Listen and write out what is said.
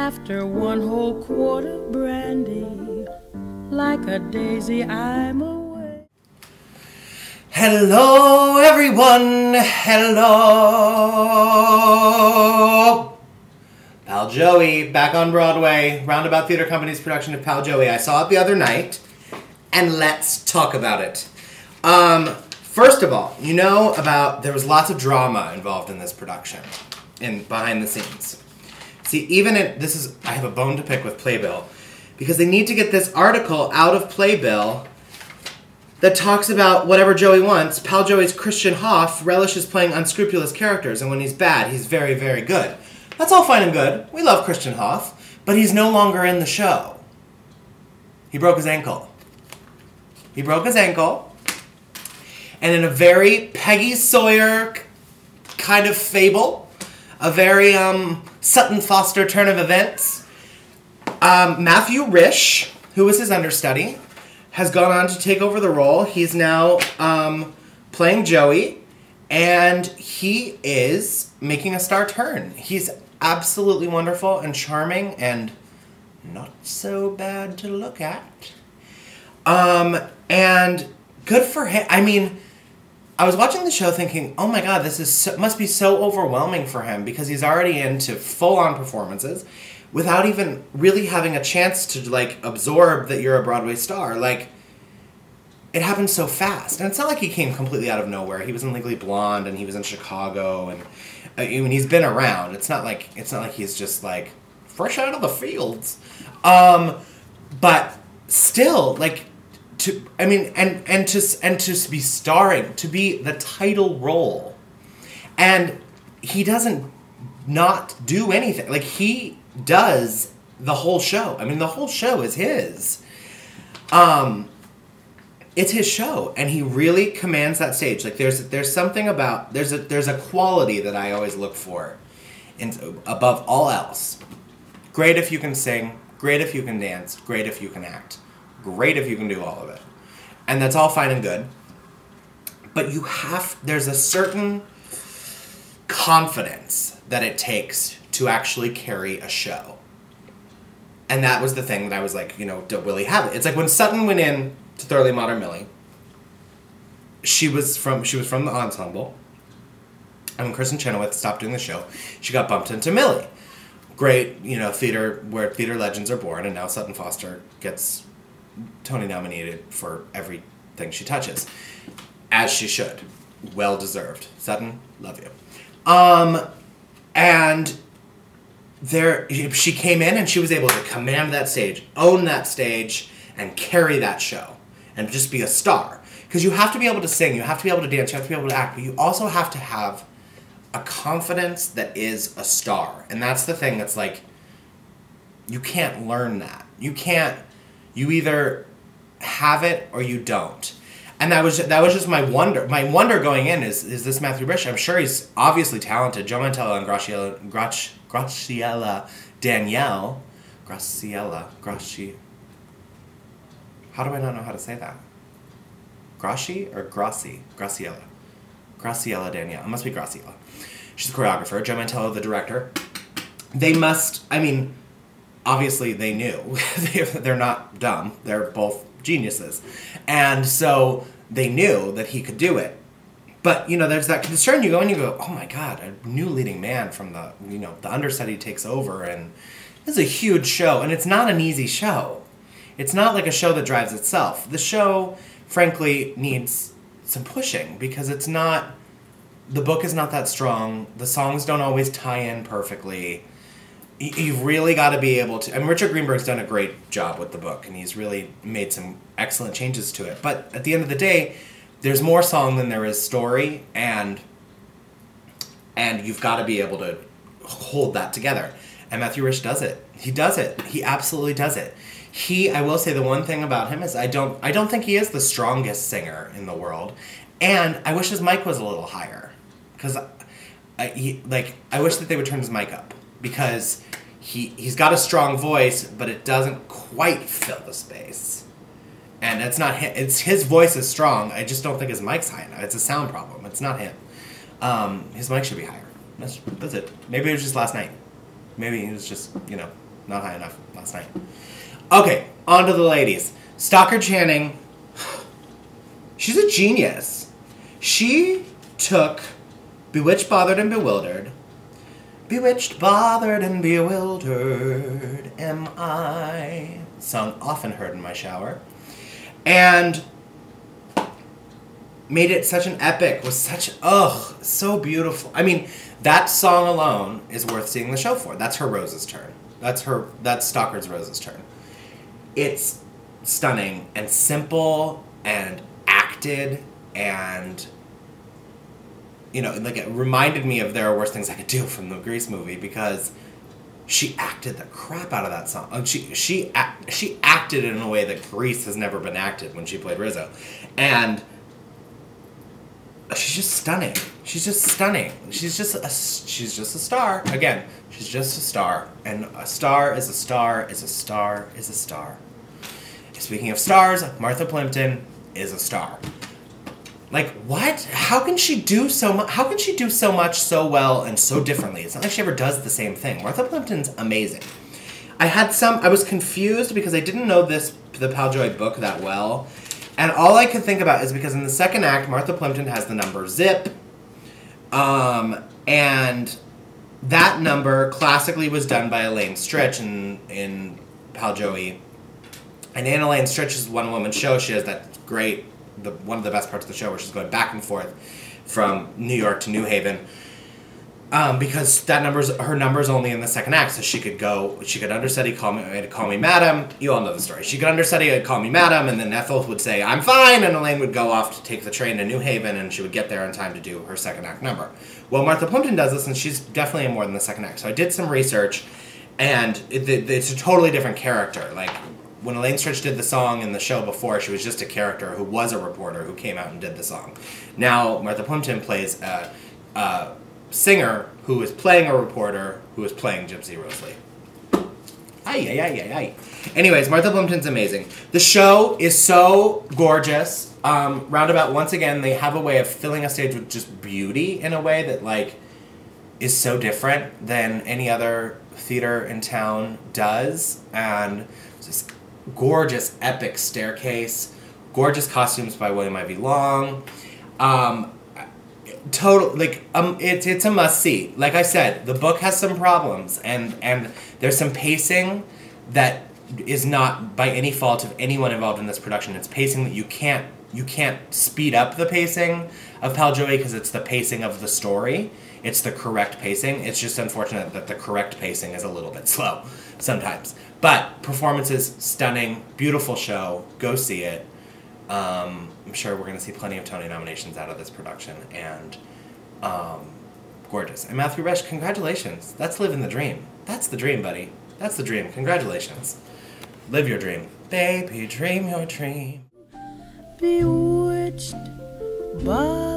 After one whole quart of brandy, like a daisy I'm away. Hello everyone, hello! Pal Joey, back on Broadway, Roundabout Theater Company's production of Pal Joey. I saw it the other night, and let's talk about it. First of all, you know about, there was lots of drama involved in this production, behind the scenes. See, I have a bone to pick with Playbill, because they need to get this article out of Playbill that talks about whatever Joey wants. Pal Joey's Christian Hoff relishes playing unscrupulous characters, and when he's bad, he's very, very good. That's all fine and good. We love Christian Hoff, but he's no longer in the show. He broke his ankle. He broke his ankle, and in a very Peggy Sawyer kind of fable, a very Sutton Foster turn of events, Mathew Risch, who was his understudy, has gone on to take over the role. He's now playing Joey, and he is making a star turn. He's absolutely wonderful and charming and not so bad to look at. And good for him. I mean, I was watching the show thinking, oh my god, must be so overwhelming for him, because he's already into full-on performances without even really having a chance to, like, absorb that you're a Broadway star. Like, it happened so fast. And it's not like he came completely out of nowhere. He was in Legally Blonde, and he was in Chicago, and I mean, he's been around. It's not like he's just, like, fresh out of the fields. But still, like, to be starring, to be the title role, and he doesn't not do anything. Like, he does the whole show. I mean, the whole show is his. It's his show, and he really commands that stage. Like, there's something about, there's a quality that I always look for, above all else. Great if you can sing, great if you can dance, great if you can act, great if you can do all of it. And that's all fine and good. But there's a certain confidence that it takes to actually carry a show. And that was the thing that I was like, will he have it? It's like when Sutton went in to Thoroughly Modern Millie, she was from the ensemble. And when Kristen Chenoweth stopped doing the show, she got bumped into Millie. Great, theater where theater legends are born, and now Sutton Foster gets Tony nominated for everything she touches. As she should. Well deserved. Sutton, love you. And she came in and she was able to command that stage, own that stage, and carry that show. And just be a star. Because you have to be able to sing, you have to be able to dance, you have to be able to act, but you also have to have a confidence that is a star. And that's the thing that's like, you can't learn that. You either have it or you don't. And that was just my wonder. My wonder going in is this Mathew Risch? I'm sure he's obviously talented. Joe Mantello and Graciela Danielle. How do I not know how to say that? Graci or Graci? Graciela. Graciela Danielle. It must be Graciela. She's the choreographer. Joe Mantello, the director. Obviously they knew. They're not dumb. They're both geniuses. And so they knew that he could do it. But, there's that concern. You go and you go, oh my god, a new leading man from the understudy takes over, and this is a huge show, and it's not an easy show. It's not like a show that drives itself. The show, frankly, needs some pushing, because the book is not that strong. The songs don't always tie in perfectly. You've really got to be able to... Richard Greenberg's done a great job with the book, and he's really made some excellent changes to it. But at the end of the day, there's more song than there is story, and you've got to be able to hold that together. And Mathew Risch does it. He does it. He absolutely does it. I will say the one thing about him is I don't think he is the strongest singer in the world, and I wish his mic was a little higher, because I wish that they would turn his mic up, because he's got a strong voice, but it doesn't quite fill the space. And it's not him. His voice is strong. I just don't think his mic's high enough. It's a sound problem. It's not him. His mic should be higher. That's it. Maybe it was just last night. Maybe he was just, not high enough last night. Okay, on to the ladies. Stockard Channing, she's a genius. She took Bewitched, Bothered, and Bewildered. Bewitched, bothered, and bewildered am I. Song often heard in my shower. And made it such an epic, was such, so beautiful. I mean, that song alone is worth seeing the show for. That's her Rose's turn. That's Stockard's Rose's turn. It's stunning and simple and acted and, you know, like it reminded me of There Are Worse Things I Could Do from the Grease movie because she acted the crap out of that song. She acted in a way that Grease has never been acted when she played Rizzo. And she's just stunning. She's just stunning. She's just a star. Again, she's just a star. And a star is a star is a star is a star. Speaking of stars, Martha Plimpton is a star. Like, what? How can she do so much? How can she do so much so well and so differently? It's not like she ever does the same thing. Martha Plimpton's amazing. I was confused because I didn't know the Pal Joy book that well. And all I could think about is because in the second act, Martha Plimpton has the number Zip. And that number classically was done by Elaine Stritch in Pal Joey. And Anne Elaine Stritch is a one-woman show. She has that great, one of the best parts of the show where she's going back and forth from New York to New Haven. Because her number's only in the second act, so she could understudy Call Me Madam. You all know the story. She could understudy Call Me Madam, and then Ethel would say, I'm fine, and Elaine would go off to take the train to New Haven, and she would get there in time to do her second act number. Well, Martha Plimpton does this, and she's definitely in more than the second act. So I did some research, and it's a totally different character. Like, when Elaine Stritch did the song in the show before, she was just a character who was a reporter who came out and did the song. Now, Martha Plimpton plays a singer who is playing a reporter who is playing Gypsy Rose Lee. Ay. Anyways, Martha Plimpton's amazing. The show is so gorgeous. Roundabout, once again, they have a way of filling a stage with just beauty in a way that, like, is so different than any other theater in town does. And just gorgeous, epic staircase. Gorgeous costumes by William Ivy Long. It's a must-see. Like I said, the book has some problems, and there's some pacing that is not by any fault of anyone involved in this production. It's pacing that you can't speed up the pacing of Pal Joey because it's the pacing of the story. It's the correct pacing. It's just unfortunate that the correct pacing is a little bit slow sometimes. But performances, stunning, beautiful show. Go see it. I'm sure we're going to see plenty of Tony nominations out of this production. And gorgeous. And Mathew Risch, congratulations. That's living the dream. That's the dream, buddy. That's the dream. Congratulations. Live your dream. Baby, dream your dream. Bewitched by